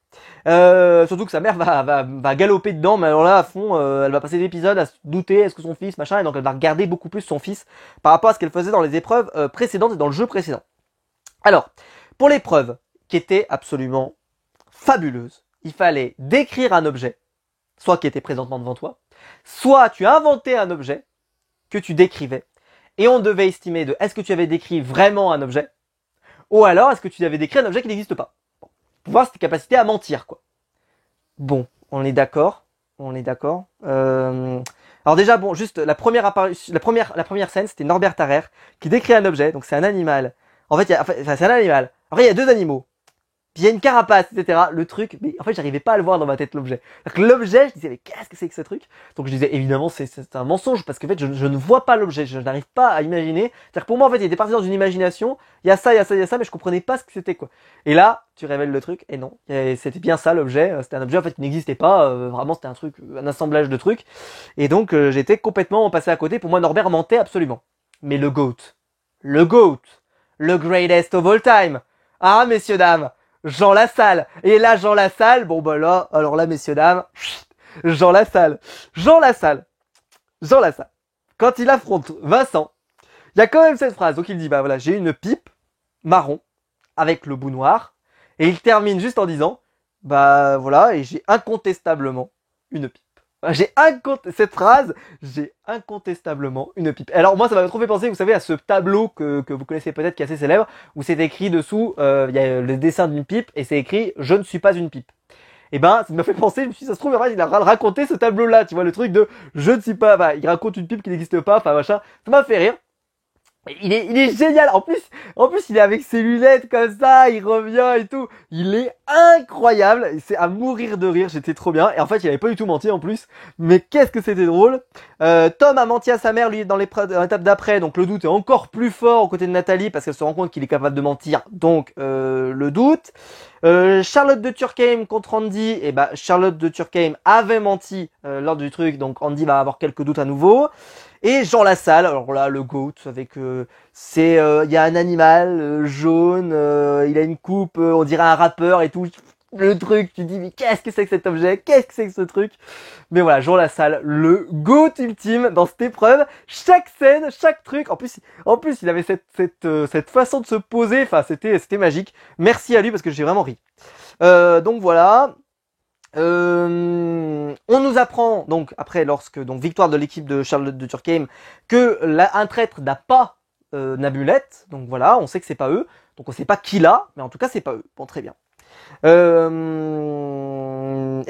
Surtout que sa mère va galoper dedans, mais alors là, à fond, elle va passer l'épisode à se douter, est-ce que son fils, machin, et donc elle va regarder beaucoup plus son fils par rapport à ce qu'elle faisait dans les épreuves précédentes et dans le jeu précédent. Alors, pour l'épreuve, qui était absolument fabuleuse, il fallait décrire un objet, soit qui était présentement devant toi, soit tu inventais un objet que tu décrivais, et on devait estimer de est-ce que tu avais décrit vraiment un objet, ou alors est-ce que tu avais décrit un objet qui n'existe pas. Bon, pour voir tes capacités à mentir, quoi. Bon, on est d'accord. Alors déjà, bon, juste la première scène, c'était Norbert Tarrer qui décrit un objet, donc c'est un animal. En fait, c'est un animal. Après, il y a deux animaux. Puis il y a une carapace, etc. Le truc, mais en fait, j'arrivais pas à le voir dans ma tête, l'objet. L'objet, je disais, mais qu'est-ce que c'est que ce truc? Donc je disais, évidemment, c'est un mensonge, parce qu'en fait, je ne vois pas l'objet, je n'arrive pas à imaginer. C'est-à-dire que pour moi, en fait, il était parti dans une imagination, il y a ça, mais je comprenais pas ce que c'était, quoi. Et là, tu révèles le truc, et non. C'était bien ça, l'objet. C'était un objet, en fait, qui n'existait pas. Vraiment, c'était un truc, un assemblage de trucs. Et donc, j'étais complètement passé à côté. Pour moi, Norbert mentait absolument. Mais le GOAT. Le greatest of all time. Ah, messieurs, dames. Jean Lassalle. Et là, Jean Lassalle, bon bah là, alors là, messieurs, dames, Jean Lassalle. Quand il affronte Vincent, il y a quand même cette phrase. Donc il dit, bah voilà, j'ai une pipe marron avec le bout noir. Et il termine juste en disant, bah voilà, et j'ai incontestablement une pipe. Cette phrase, j'ai incontestablement une pipe. Alors moi, ça m'a trop fait penser, vous savez, à ce tableau que vous connaissez peut-être, qui est assez célèbre, où c'est écrit dessous, il y a le dessin d'une pipe, et c'est écrit « Je ne suis pas une pipe ». Et ben, ça m'a fait penser, je me suis dit, ça se trouve, il a raconté ce tableau-là, tu vois, le truc de « Je ne suis pas », bah, il raconte une pipe qui n'existe pas, enfin machin, ça m'a fait rire. Il est génial. En plus, il est avec ses lunettes comme ça, il revient et tout. Il est incroyable. C'est à mourir de rire. J'étais trop bien. Et en fait, il avait pas du tout menti en plus. Mais qu'est-ce que c'était drôle. Tom a menti à sa mère, lui, dans l'étape d'après. Donc le doute est encore plus fort aux côtés de Nathalie parce qu'elle se rend compte qu'il est capable de mentir. Donc le doute. Charlotte de Turckheim contre Andy. Et bah, Charlotte de Turckheim avait menti lors du truc. Donc Andy va avoir quelques doutes à nouveau. Et Jean Lassalle, alors là, le GOAT, avec, il y a un animal jaune, il a une coupe, on dirait un rappeur et tout. Le truc, tu dis, mais qu'est-ce que c'est que cet objet? Qu'est-ce que c'est que ce truc? Mais voilà, Jean Lassalle, le GOAT ultime dans cette épreuve. Chaque scène, chaque truc. En plus, il avait cette façon de se poser. Enfin, c'était magique. Merci à lui parce que j'ai vraiment ri. Donc voilà. On nous apprend donc après victoire de l'équipe de Charlotte de Turckheim que un traître n'a pas d'amulette, donc voilà, on sait que c'est pas eux, donc on sait pas qui l'a, mais en tout cas c'est pas eux. Bon, très bien. Et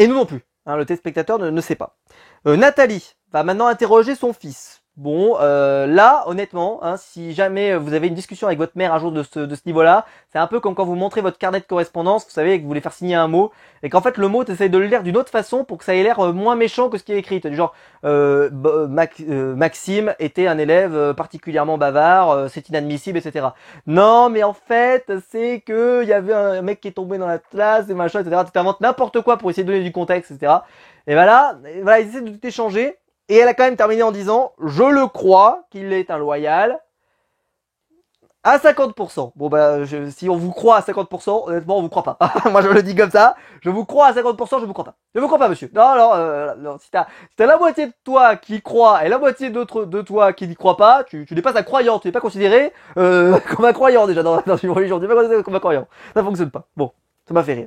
nous non plus, hein, le téléspectateur ne sait pas. Nathalie va maintenant interroger son fils. Bon, là, honnêtement, hein, si jamais vous avez une discussion avec votre mère un jour de ce niveau-là, c'est un peu comme quand vous montrez votre carnet de correspondance, vous savez, que vous voulez faire signer un mot, et qu'en fait le mot, t'essayes de le lire d'une autre façon pour que ça ait l'air moins méchant que ce qui est écrit. Du genre, Maxime était un élève particulièrement bavard, c'est inadmissible, etc. Non, mais en fait, c'est que il y avait un mec qui est tombé dans la classe, et machin, etc. Tu t'inventes n'importe quoi pour essayer de donner du contexte, etc. Et voilà, ils essaient de t'échanger. Et elle a quand même terminé en disant « Je le crois qu'il est un loyal à 50%. » Bon bah, si on vous croit à 50%, honnêtement, on vous croit pas. Moi, je le dis comme ça. Je vous crois à 50%, je vous crois pas. Je vous crois pas, monsieur. Non, si t'as la moitié de toi qui croit et la moitié de toi qui n'y croit pas, tu n'es pas un croyant. Tu n'es pas considéré comme un croyant déjà dans une religion. Tu n'es pas considéré comme un croyant. Ça fonctionne pas. Bon, ça m'a fait rire.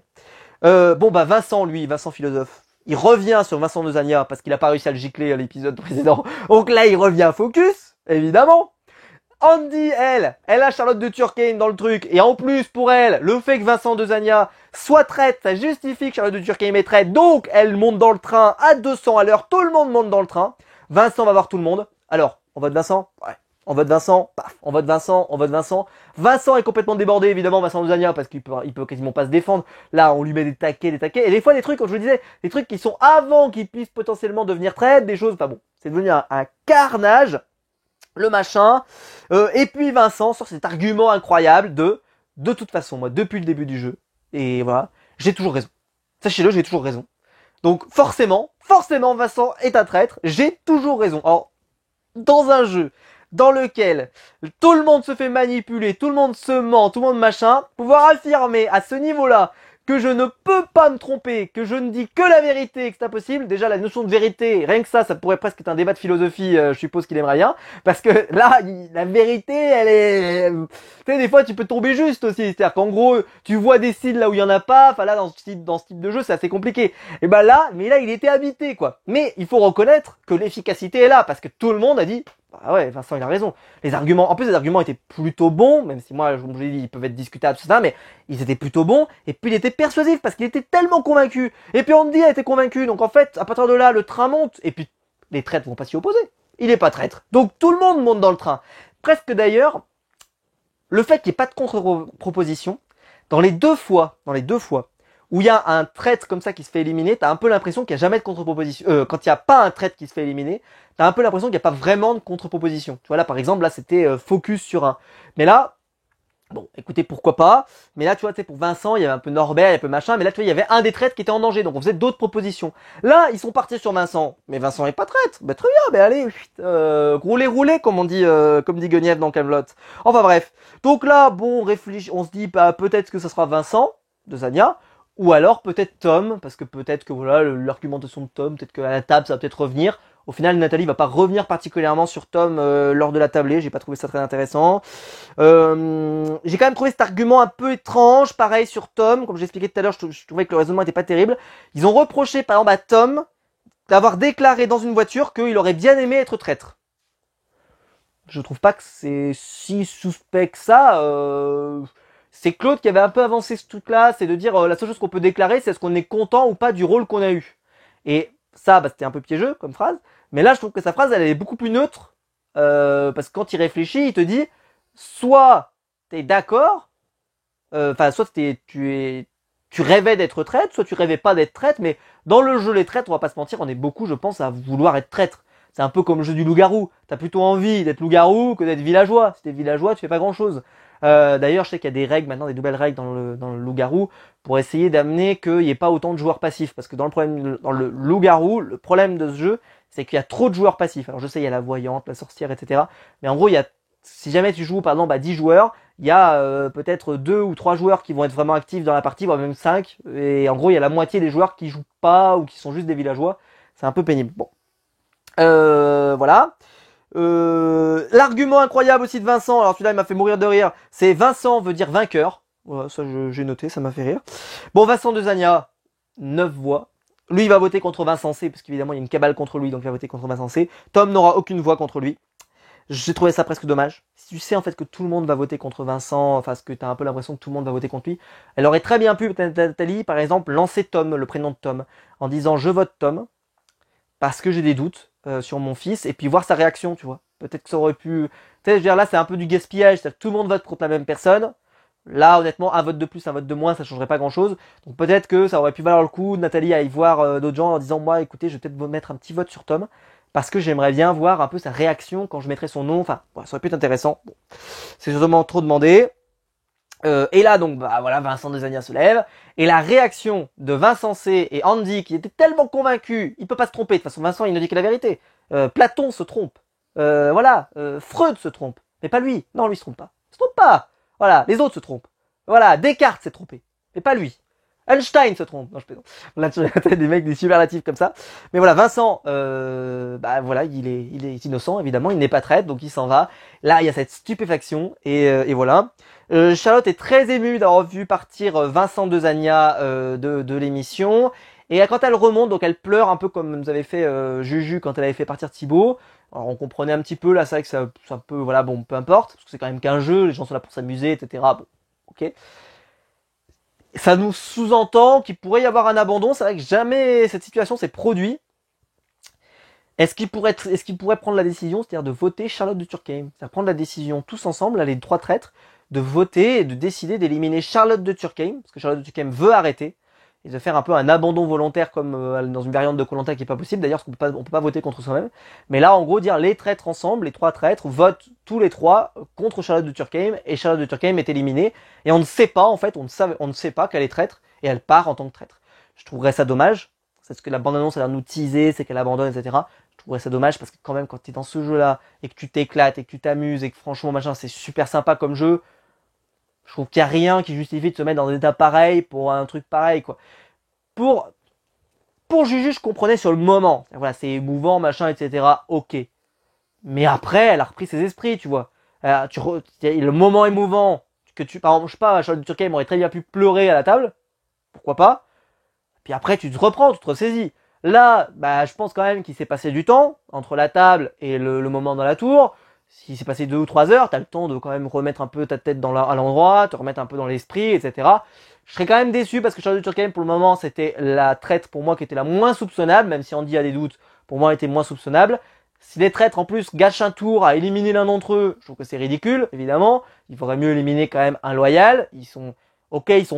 Bon bah, Vincent philosophe. Il revient sur Vincent Nozania parce qu'il a pas réussi à le gicler à l'épisode précédent. Donc là, il revient focus, évidemment. Andy, elle a Charlotte de Turckheim dans le truc. Et en plus, pour elle, le fait que Vincent Desagna soit traite, ça justifie que Charlotte de Turckheim est traite. Donc, elle monte dans le train à 200 à l'heure. Tout le monde monte dans le train. Vincent va voir tout le monde. Alors, on vote Vincent? Ouais. On vote Vincent, paf, on vote Vincent, on vote Vincent. Vincent est complètement débordé, évidemment, Vincent Desagna, parce qu'il peut quasiment pas se défendre. Là, on lui met des taquets. Et des fois, des trucs, comme je vous disais, des trucs qui sont avant qu'il puisse potentiellement devenir traite, des choses, enfin bon, c'est devenu un carnage, le machin. Et puis Vincent sort cet argument incroyable de toute façon, moi, depuis le début du jeu, et voilà, j'ai toujours raison. Sachez-le, j'ai toujours raison. Donc, forcément, Vincent est un traître, j'ai toujours raison. Alors, dans un jeu dans lequel tout le monde se fait manipuler, tout le monde se ment, tout le monde machin, pouvoir affirmer à ce niveau-là que je ne peux pas me tromper, que je ne dis que la vérité et que c'est impossible, déjà la notion de vérité, rien que ça pourrait presque être un débat de philosophie, je suppose qu'il aimerait bien, parce que là, la vérité, elle est... Tu sais, des fois, tu peux tomber juste aussi, c'est-à-dire qu'en gros, tu vois des signes là où il y en a pas, enfin là, dans ce type de jeu, c'est assez compliqué. Et ben là, mais là, il était habité, quoi. Mais il faut reconnaître que l'efficacité est là, parce que tout le monde a dit... Ah ouais, Vincent, il a raison. Les arguments, en plus, les arguments étaient plutôt bons, même si moi, je vous l'ai dit, ils peuvent être discutables, tout ça, mais ils étaient plutôt bons. Et puis, il était persuasif parce qu'il était tellement convaincu. Et puis, Andy a été convaincu. Donc, en fait, à partir de là, le train monte. Et puis, les traîtres vont pas s'y opposer. Il est pas traître. Donc, tout le monde monte dans le train. Presque d'ailleurs, le fait qu'il n'y ait pas de contre-proposition, dans les deux fois, où il y a un traître comme ça qui se fait éliminer, t'as un peu l'impression qu'il n'y a jamais de contre-proposition. Quand il n'y a pas un traître qui se fait éliminer, t'as un peu l'impression qu'il n'y a pas vraiment de contre-proposition. Tu vois là, par exemple, là c'était focus sur un. Mais là, bon, écoutez, pourquoi pas. Mais là, tu vois, tu sais, pour Vincent, il y avait un peu Norbert, il y avait un peu machin. Mais là, tu vois, il y avait un des traîtres qui était en danger. Donc, on faisait d'autres propositions. Là, ils sont partis sur Vincent. Mais Vincent est pas traître. Bah, très bien. Bah, allez, roulez, comme comme dit Guenièvre dans Kaamelott. Enfin, bref. Donc là, bon, on se dit, bah, peut-être que ça sera Vincent, de Zania. Ou alors, peut-être Tom. Parce que peut-être que, voilà, l'argumentation de Tom, peut-être qu'à la table, ça va peut-être revenir. Au final, Nathalie va pas revenir particulièrement sur Tom lors de la tablée. J'ai pas trouvé ça très intéressant. J'ai quand même trouvé cet argument un peu étrange. Pareil sur Tom, comme j'expliquais tout à l'heure, je trouvais que le raisonnement était pas terrible. Ils ont reproché, par exemple, à Tom d'avoir déclaré dans une voiture qu'il aurait bien aimé être traître. Je trouve pas que c'est si suspect que ça. C'est Claude qui avait un peu avancé ce truc-là, c'est de dire la seule chose qu'on peut déclarer, c'est est-ce qu'on est content ou pas du rôle qu'on a eu. Et ça, bah, c'était un peu piégeux comme phrase. Mais là, je trouve que sa phrase, elle est beaucoup plus neutre. Parce que quand il réfléchit, il te dit soit t'es d'accord, enfin soit tu rêvais d'être traître, soit tu rêvais pas d'être traître, mais dans le jeu les traîtres, on va pas se mentir, on est beaucoup, je pense, à vouloir être traître. C'est un peu comme le jeu du loup-garou. T'as plutôt envie d'être loup-garou que d'être villageois. Si t'es villageois, tu fais pas grand-chose. D'ailleurs, je sais qu'il y a des règles maintenant, des nouvelles règles dans le loup-garou pour essayer d'amener qu'il n'y ait pas autant de joueurs passifs. Parce que dans le loup-garou, le problème de ce jeu, c'est qu'il y a trop de joueurs passifs. Alors je sais, il y a la voyante, la sorcière, etc. Mais en gros, si jamais tu joues par exemple à 10 joueurs, il y a peut-être 2 ou 3 joueurs qui vont être vraiment actifs dans la partie, voire même 5. Et en gros, il y a la moitié des joueurs qui jouent pas ou qui sont juste des villageois. C'est un peu pénible. Bon. Voilà. L'argument incroyable aussi de Vincent, alors celui-là il m'a fait mourir de rire, c'est Vincent veut dire vainqueur. Voilà, ça j'ai noté, ça m'a fait rire. Bon, Vincent Desagna, 9 voix. Lui il va voter contre Vincent C, parce qu'évidemment il y a une cabale contre lui, donc il va voter contre Vincent C. Tom n'aura aucune voix contre lui. J'ai trouvé ça presque dommage. Si tu sais en fait que tout le monde va voter contre Vincent, enfin parce que t'as un peu l'impression que tout le monde va voter contre lui, elle aurait très bien pu, Nathalie, par exemple, lancer Tom, le prénom de Tom, en disant je vote Tom, parce que j'ai des doutes sur mon fils, et puis voir sa réaction, tu vois. Peut-être que ça aurait pu... Tu sais, je veux dire, là, c'est un peu du gaspillage, c'est-à-dire que tout le monde vote contre la même personne. Là, honnêtement, un vote de plus, un vote de moins, ça changerait pas grand-chose. Donc peut-être que ça aurait pu valoir le coup, Nathalie aille voir d'autres gens en disant, moi, écoutez, je vais peut-être vous mettre un petit vote sur Tom, parce que j'aimerais bien voir un peu sa réaction quand je mettrai son nom. Enfin, ouais, ça aurait pu être intéressant. Bon. C'est sûrement trop demandé. Et là, donc, bah voilà, Vincent Desagna se lève. Et la réaction de Vincent C et Andy, qui étaient tellement convaincus, il peut pas se tromper. De toute façon, Vincent, il ne dit que la vérité. Platon se trompe. Voilà, Freud se trompe. Mais pas lui. Non, lui se trompe pas. Il se trompe pas. Voilà, les autres se trompent. Voilà, Descartes s'est trompé. Mais pas lui. Einstein se trompe. Non, je plaisante. Là, tu as des mecs, des superlatifs comme ça. Mais voilà, Vincent, bah voilà, il est innocent, évidemment. Il n'est pas traître, donc il s'en va. Là, il y a cette stupéfaction. Et voilà. Charlotte est très émue d'avoir vu partir Vincent Desagna de l'émission. Et quand elle remonte, donc elle pleure un peu comme nous avait fait Juju quand elle avait fait partir Thibaut. Alors on comprenait un petit peu, là c'est vrai que c'est un peu, voilà, bon, peu importe, parce que c'est quand même qu'un jeu, les gens sont là pour s'amuser, etc. Bon, ok. Ça nous sous-entend qu'il pourrait y avoir un abandon, c'est vrai que jamais cette situation s'est produite. Est-ce qu'il pourrait prendre la décision, c'est-à-dire de voter Charlotte de Turckheim, c'est-à-dire prendre la décision tous ensemble, là, les 3 traîtres, de voter et de décider d'éliminer Charlotte de Turckheim, parce que Charlotte de Turckheim veut arrêter, et de faire un peu un abandon volontaire comme dans une variante de Koh Lanta qui est pas possible, d'ailleurs, parce qu'on peut pas voter contre soi-même. Mais là, en gros, dire les traîtres ensemble, les 3 traîtres votent tous les 3 contre Charlotte de Turckheim, et Charlotte de Turckheim est éliminée, et on ne sait pas, en fait, on ne sait pas qu'elle est traître, et elle part en tant que traître. Je trouverais ça dommage, c'est ce que la bande-annonce a l'air de nous teaser, c'est qu'elle abandonne, etc. Je trouverais ça dommage parce que quand même quand t'es dans ce jeu-là et que tu t'éclates et que tu t'amuses et que franchement machin c'est super sympa comme jeu, je trouve qu'il y a rien qui justifie de se mettre dans des états pareils pour un truc pareil quoi. Pour pour Juju je comprenais sur le moment, voilà c'est émouvant machin etc. Ok, mais après elle a repris ses esprits tu vois. Le moment émouvant que tu par exemple je sais pas Charlotte Turckheim aurait très bien pu pleurer à la table, pourquoi pas. Puis après, tu te reprends, tu te ressaisis. Là, bah, je pense quand même qu'il s'est passé du temps entre la table et le moment dans la tour. S'il s'est passé 2 ou 3 heures, t'as le temps de quand même remettre un peu ta tête à l'endroit, te remettre un peu dans l'esprit, etc. Je serais quand même déçu parce que Charlotte Turckheim, pour le moment, c'était la traître pour moi qui était la moins soupçonnable, même si Andy a des doutes, pour moi, elle était moins soupçonnable. Si les traîtres, en plus, gâchent un tour à éliminer l'un d'entre eux, je trouve que c'est ridicule, évidemment. Il faudrait mieux éliminer quand même un loyal. Ils sont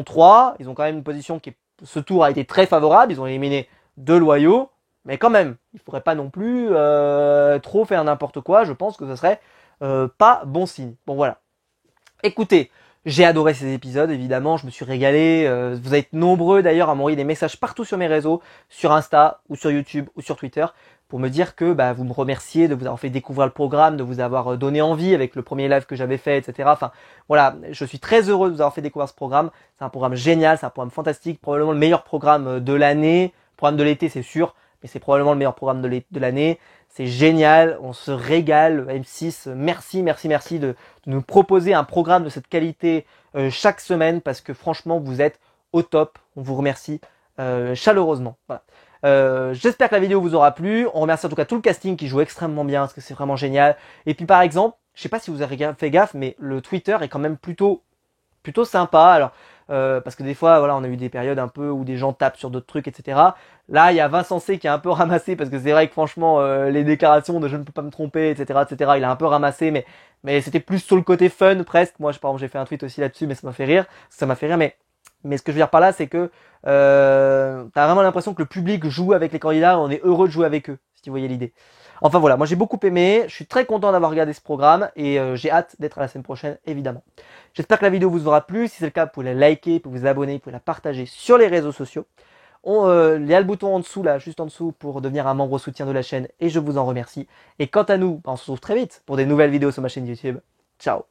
3, ils ont quand même une position ce tour a été très favorable, ils ont éliminé 2 loyaux, mais quand même, il ne faudrait pas non plus trop faire n'importe quoi, je pense que ce serait pas bon signe. Bon voilà. Écoutez, j'ai adoré ces épisodes, évidemment, je me suis régalé, vous êtes nombreux d'ailleurs à m'envoyer des messages partout sur mes réseaux, sur Insta, ou sur YouTube, ou sur Twitter, pour me dire que bah, vous me remerciez de vous avoir fait découvrir le programme, de vous avoir donné envie avec le premier live que j'avais fait, etc. Enfin, voilà, je suis très heureux de vous avoir fait découvrir ce programme. C'est un programme génial, c'est un programme fantastique, probablement le meilleur programme de l'année. Programme de l'été, c'est sûr, mais c'est probablement le meilleur programme de l'année. C'est génial, on se régale. M6, merci de nous proposer un programme de cette qualité chaque semaine parce que franchement, vous êtes au top. On vous remercie chaleureusement. Voilà. J'espère que la vidéo vous aura plu. On remercie en tout cas tout le casting qui joue extrêmement bien parce que c'est vraiment génial. Et puis par exemple, je sais pas si vous avez fait gaffe, mais le Twitter est quand même plutôt sympa. Alors parce que des fois, voilà, on a eu des périodes un peu où des gens tapent sur d'autres trucs, etc. Là, il y a Vincent C qui a un peu ramassé parce que c'est vrai que franchement, les déclarations de je ne peux pas me tromper, etc., il a un peu ramassé, mais c'était plus sur le côté fun presque. Moi, par exemple, j'ai fait un tweet aussi là-dessus, mais ça m'a fait rire, mais ce que je veux dire par là, c'est que t'as vraiment l'impression que le public joue avec les candidats, on est heureux de jouer avec eux, si vous voyez l'idée. Enfin voilà, moi j'ai beaucoup aimé, je suis très content d'avoir regardé ce programme et j'ai hâte d'être à la semaine prochaine, évidemment. J'espère que la vidéo vous aura plu, si c'est le cas, vous pouvez la liker, vous pouvez vous abonner, vous pouvez la partager sur les réseaux sociaux. Il y a le bouton en dessous, là, juste en dessous, pour devenir un membre soutien de la chaîne et je vous en remercie. Et quant à nous, on se retrouve très vite pour des nouvelles vidéos sur ma chaîne YouTube. Ciao!